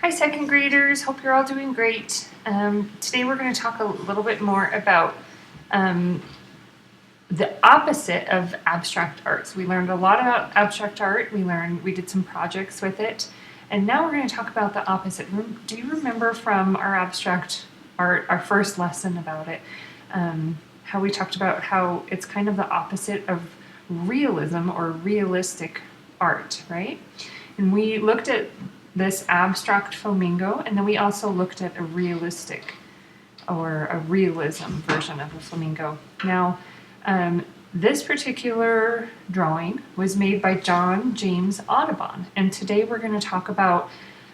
Hi, second graders. Hope you're all doing great. Today we're going to talk a little bit more about the opposite of abstract arts. We learned a lot about abstract art. We did some projects with it. And now we're going to talk about the opposite. Do you remember from our abstract art, our first lesson about it, how we talked about how it's kind of the opposite of realism or realistic art, right? And we looked at this abstract flamingo, and then we also looked at a realistic or a realism version of a flamingo. Now, this particular drawing was made by John James Audubon, and today we're going to talk about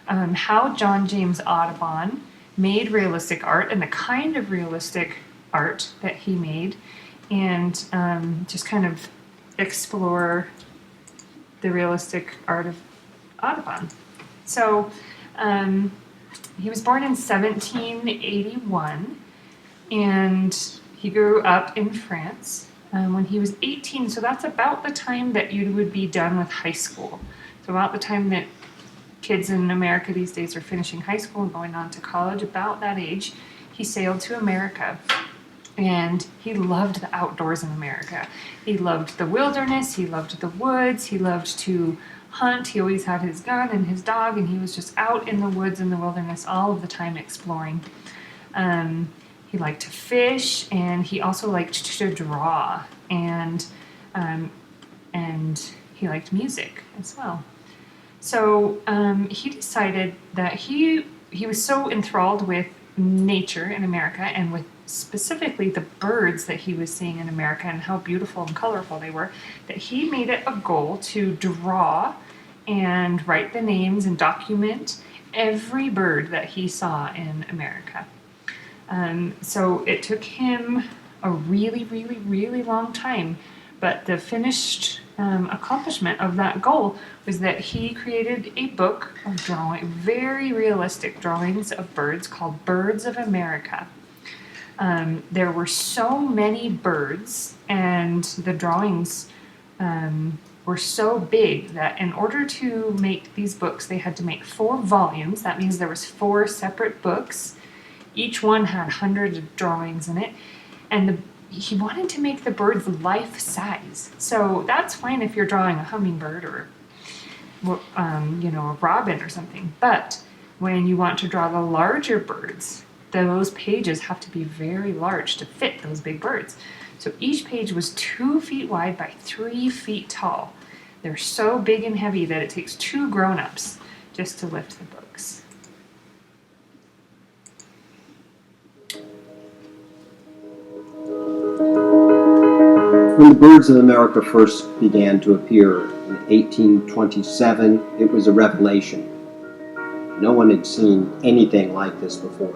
how John James Audubon made realistic art and the kind of realistic art that he made, and just kind of explore the realistic art of Audubon. So he was born in 1781, and he grew up in France when he was 18. So that's about the time that you would be done with high school. So about the time that kids in America these days are finishing high school and going on to college, about that age, he sailed to America. And he loved the outdoors in America. He loved the wilderness, he loved the woods, he loved to hunt. He always had his gun and his dog, and he was just out in the woods and the wilderness all of the time exploring. He liked to fish, and he also liked to draw, and he liked music as well. So he decided that he was so enthralled with nature in America, and with specifically the birds that he was seeing in America and how beautiful and colorful they were, that he made it a goal to draw and write the names and document every bird that he saw in America. So it took him a really, really, really long time, but the finished accomplishment of that goal was that he created a book of very realistic drawings of birds called Birds of America. There were so many birds, and the drawings were so big that in order to make these books, they had to make 4 volumes. That means there was 4 separate books. Each one had hundreds of drawings in it, and he wanted to make the birds life size. So that's fine if you're drawing a hummingbird or a robin or something. But when you want to draw the larger birds, those pages have to be very large to fit those big birds. So each page was 2 feet wide by 3 feet tall. They're so big and heavy that it takes 2 grown-ups just to lift the books. When the Birds of America first began to appear in 1827, it was a revelation. No one had seen anything like this before.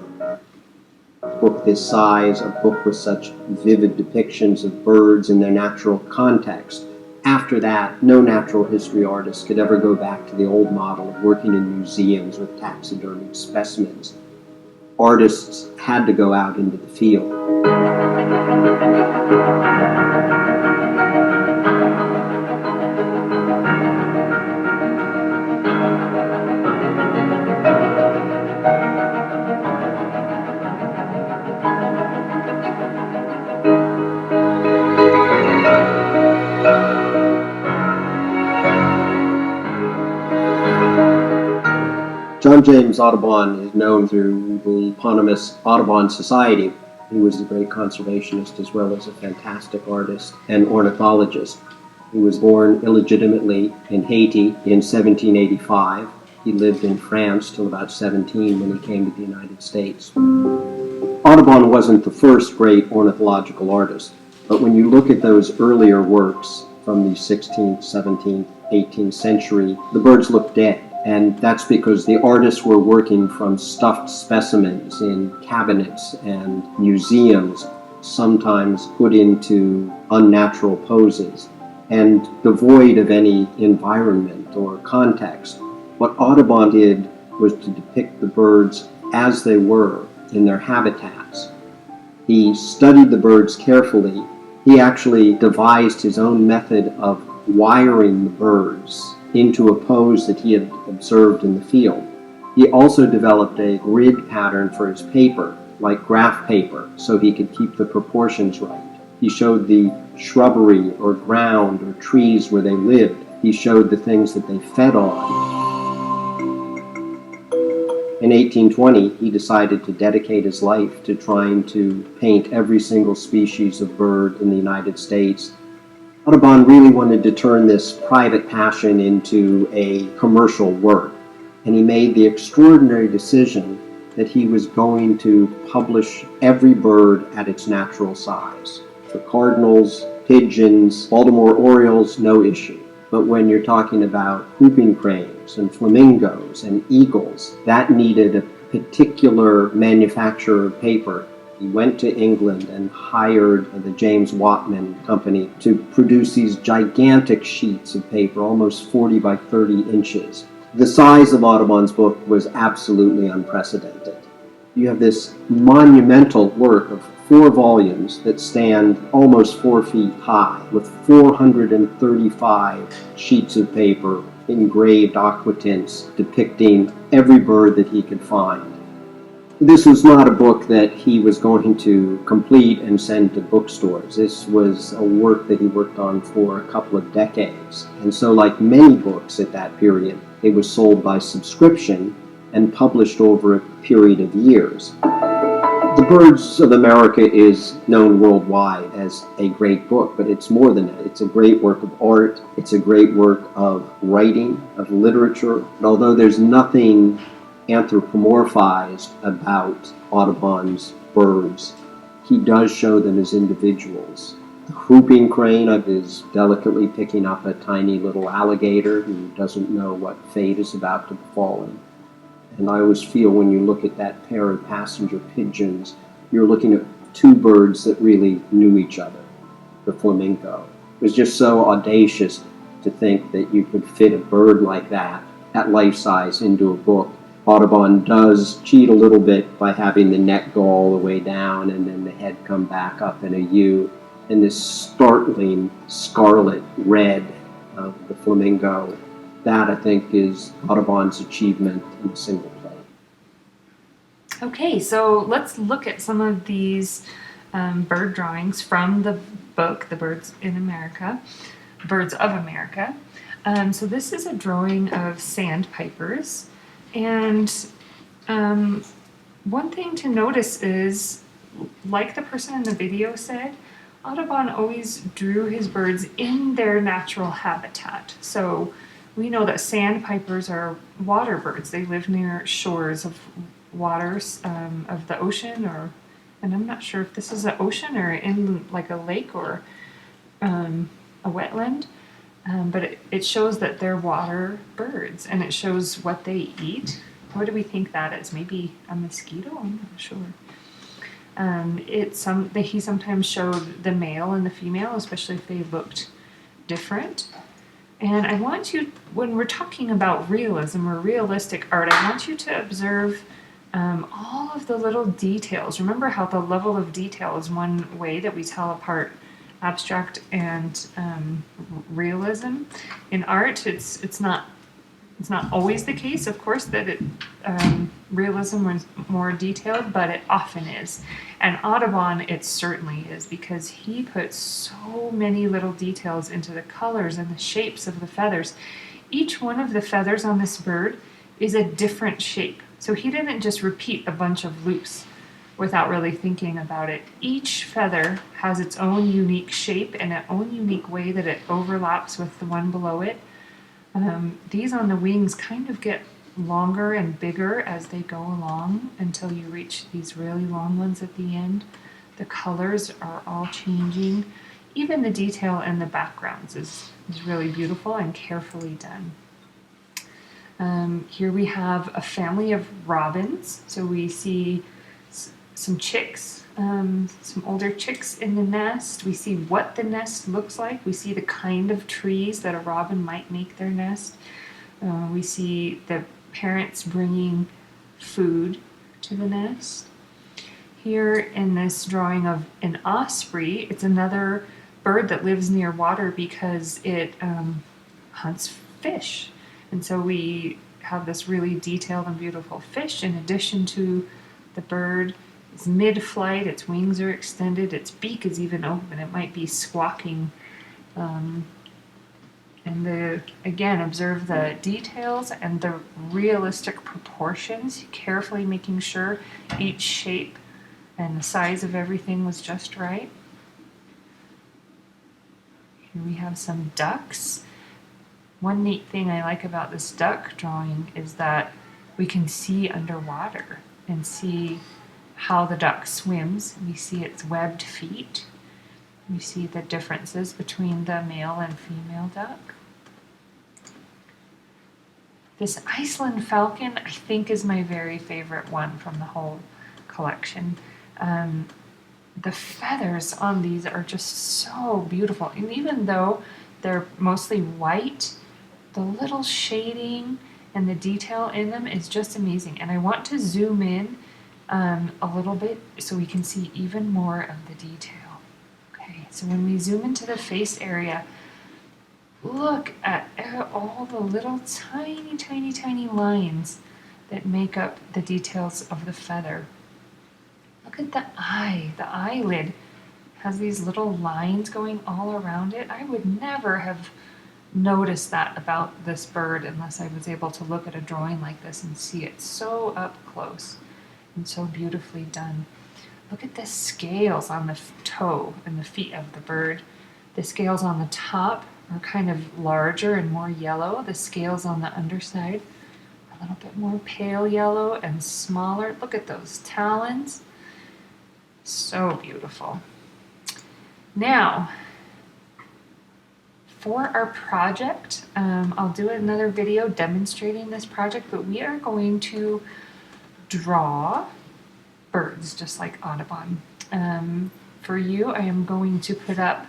A book this size, a book with such vivid depictions of birds in their natural context. After that, no natural history artist could ever go back to the old model of working in museums with taxidermied specimens. Artists had to go out into the field. John James Audubon is known through the eponymous Audubon Society. He was a great conservationist as well as a fantastic artist and ornithologist. He was born illegitimately in Haiti in 1785. He lived in France till about 17 when he came to the United States. Audubon wasn't the first great ornithological artist, but when you look at those earlier works from the 16th, 17th, 18th century, the birds look dead. And that's because the artists were working from stuffed specimens in cabinets and museums, sometimes put into unnatural poses and devoid of any environment or context. What Audubon did was to depict the birds as they were in their habitats. He studied the birds carefully. He actually devised his own method of wiring the birds into a pose that he had observed in the field. He also developed a grid pattern for his paper, like graph paper, so he could keep the proportions right. He showed the shrubbery or ground or trees where they lived. He showed the things that they fed on. In 1820, he decided to dedicate his life to trying to paint every single species of bird in the United States. Audubon really wanted to turn this private passion into a commercial work, and he made the extraordinary decision that he was going to publish every bird at its natural size. For cardinals, pigeons, Baltimore Orioles, no issue. But when you're talking about whooping cranes and flamingos and eagles, that needed a particular manufacturer of paper. He went to England and hired the James Watman Company to produce these gigantic sheets of paper, almost 40 by 30 inches. The size of Audubon's book was absolutely unprecedented. You have this monumental work of 4 volumes that stand almost 4 feet high, with 435 sheets of paper, engraved aquatints depicting every bird that he could find. This was not a book that he was going to complete and send to bookstores. This was a work that he worked on for a couple of decades. And so, like many books at that period, it was sold by subscription and published over a period of years. The Birds of America is known worldwide as a great book, but it's more than that. It's a great work of art. It's a great work of writing, of literature. And although there's nothing anthropomorphized about Audubon's birds, he does show them as individuals. The whooping crane is delicately picking up a tiny little alligator who doesn't know what fate is about to befall him. And I always feel when you look at that pair of passenger pigeons, you're looking at 2 birds that really knew each other. The flamingo. It was just so audacious to think that you could fit a bird like that at life size into a book. Audubon does cheat a little bit by having the neck go all the way down and then the head come back up in a U, and this startling scarlet red of the flamingo. That, I think, is Audubon's achievement in a single play. Okay, so let's look at some of these bird drawings from the book, The Birds in America, Birds of America. So this is a drawing of sandpipers. And one thing to notice is, like the person in the video said, Audubon always drew his birds in their natural habitat. So we know that sandpipers are water birds. They live near shores of waters of the ocean, and I'm not sure if this is an ocean or in like a lake or a wetland. But it shows that they're water birds, and it shows what they eat. What do we think that is? Maybe a mosquito? I'm not sure. He sometimes showed the male and the female, especially if they looked different. And I want you, when we're talking about realism or realistic art, I want you to observe all of the little details. Remember how the level of detail is one way that we tell apart abstract and realism. In art, it's not always the case, of course, that realism is more detailed, but it often is. And Audubon, it certainly is, because he puts so many little details into the colors and the shapes of the feathers. Each one of the feathers on this bird is a different shape. So he didn't just repeat a bunch of loops without really thinking about it. Each feather has its own unique shape and its own unique way that it overlaps with the one below it. These on the wings kind of get longer and bigger as they go along until you reach these really long ones at the end. The colors are all changing. Even the detail in the backgrounds is really beautiful and carefully done. Here we have a family of robins. So we see some chicks, some older chicks in the nest. We see what the nest looks like. We see the kind of trees that a robin might make their nest. We see the parents bringing food to the nest. Here in this drawing of an osprey, it's another bird that lives near water because it hunts fish. And so we have this really detailed and beautiful fish in addition to the bird. It's mid-flight, its wings are extended, its beak is even open. It might be squawking. Again, observe the details and the realistic proportions, carefully making sure each shape and the size of everything was just right. Here we have some ducks. One neat thing I like about this duck drawing is that we can see underwater and see how the duck swims. We see its webbed feet. We see the differences between the male and female duck. This Iceland falcon, I think, is my very favorite one from the whole collection. The feathers on these are just so beautiful. And even though they're mostly white, the little shading and the detail in them is just amazing. And I want to zoom in a little bit so we can see even more of the detail. Okay, so when we zoom into the face area, look at all the little tiny, tiny, tiny lines that make up the details of the feather. Look at the eye. The eyelid has these little lines going all around it. I would never have noticed that about this bird unless I was able to look at a drawing like this and see it so up close and so beautifully done. Look at the scales on the toe and the feet of the bird. The scales on the top are kind of larger and more yellow. The scales on the underside are a little bit more pale yellow and smaller. Look at those talons. So beautiful. Now, for our project, I'll do another video demonstrating this project, but we are going to draw birds just like Audubon. For you, I am going to put up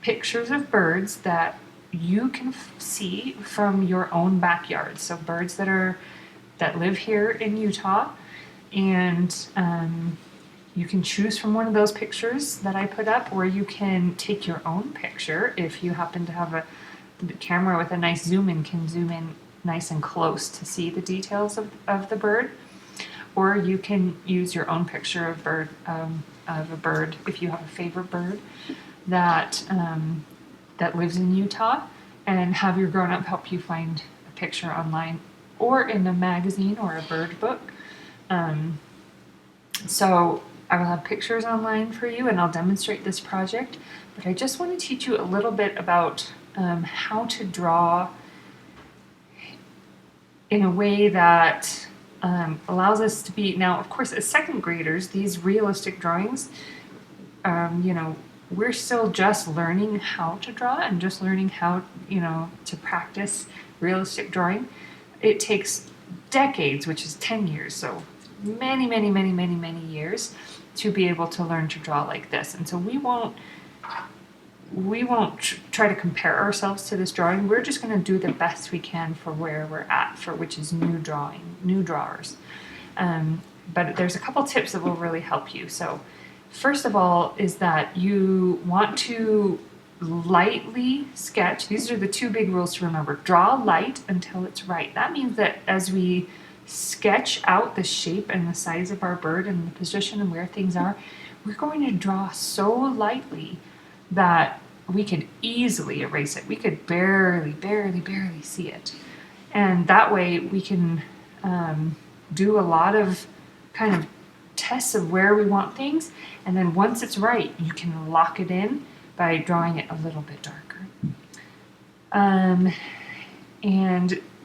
pictures of birds that you can see from your own backyard. So birds that live here in Utah, and you can choose from one of those pictures that I put up, or you can take your own picture if you happen to have a camera with a nice zoom in, can zoom in nice and close to see the details of the bird. Or you can use your own picture of a bird if you have a favorite bird that lives in Utah, and have your grown-up help you find a picture online or in a magazine or a bird book. So I will have pictures online for you, and I'll demonstrate this project, but I just want to teach you a little bit about how to draw in a way that allows us to be, now of course as second graders, these realistic drawings, we're still just learning how to draw and just learning how, to practice realistic drawing. It takes decades, which is 10 years, so many, many, many, many, many years to be able to learn to draw like this. And so we won't try to compare ourselves to this drawing. We're just going to do the best we can for where we're at, for which is new drawers. But there's a couple tips that will really help you. So first of all is that you want to lightly sketch. These are the two big rules to remember. Draw light until it's right. That means that as we sketch out the shape and the size of our bird and the position and where things are, we're going to draw so lightly that we could easily erase it. We could barely see it. And that way we can do a lot of kind of tests of where we want things, and then once it's right, you can lock it in by drawing it a little bit darker. And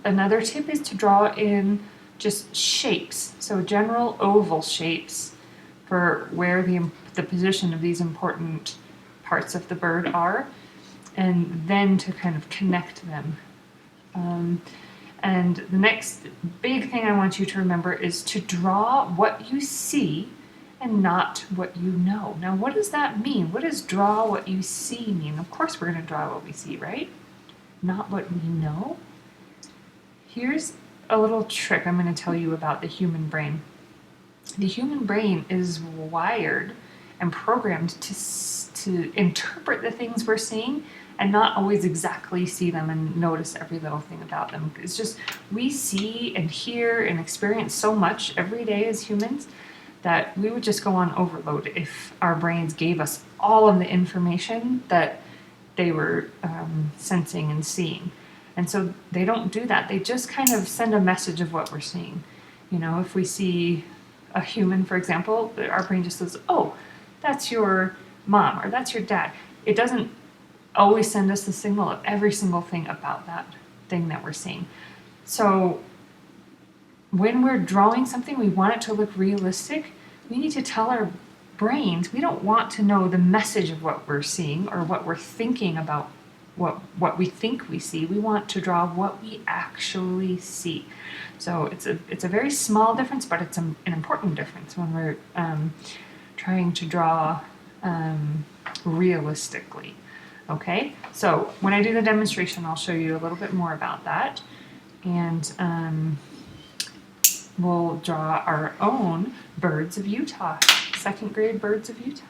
another tip is to draw in just shapes, so general oval shapes for where the position of these important parts of the bird are, and then to kind of connect them. And the next big thing I want you to remember is to draw what you see and not what you know. Now, what does that mean? What does draw what you see mean? Of course we're going to draw what we see, right? Not what we know. Here's a little trick I'm going to tell you about the human brain. The human brain is wired and programmed to interpret the things we're seeing and not always exactly see them and notice every little thing about them. It's just we see and hear and experience so much every day as humans that we would just go on overload if our brains gave us all of the information that they were sensing and seeing. And so they don't do that. They just kind of send a message of what we're seeing. You know, if we see a human, for example, our brain just says, oh, that's your mom or that's your dad. It doesn't always send us the signal of every single thing about that thing that we're seeing. So when we're drawing something, we want it to look realistic. We need to tell our brains we don't want to know the message of what we're seeing or what we're thinking about what we think we see. We want to draw what we actually see. So it's a very small difference, but it's an important difference when we're trying to draw realistically. Okay, so when I do the demonstration, I'll show you a little bit more about that, and we'll draw our own birds of Utah, second grade birds of Utah.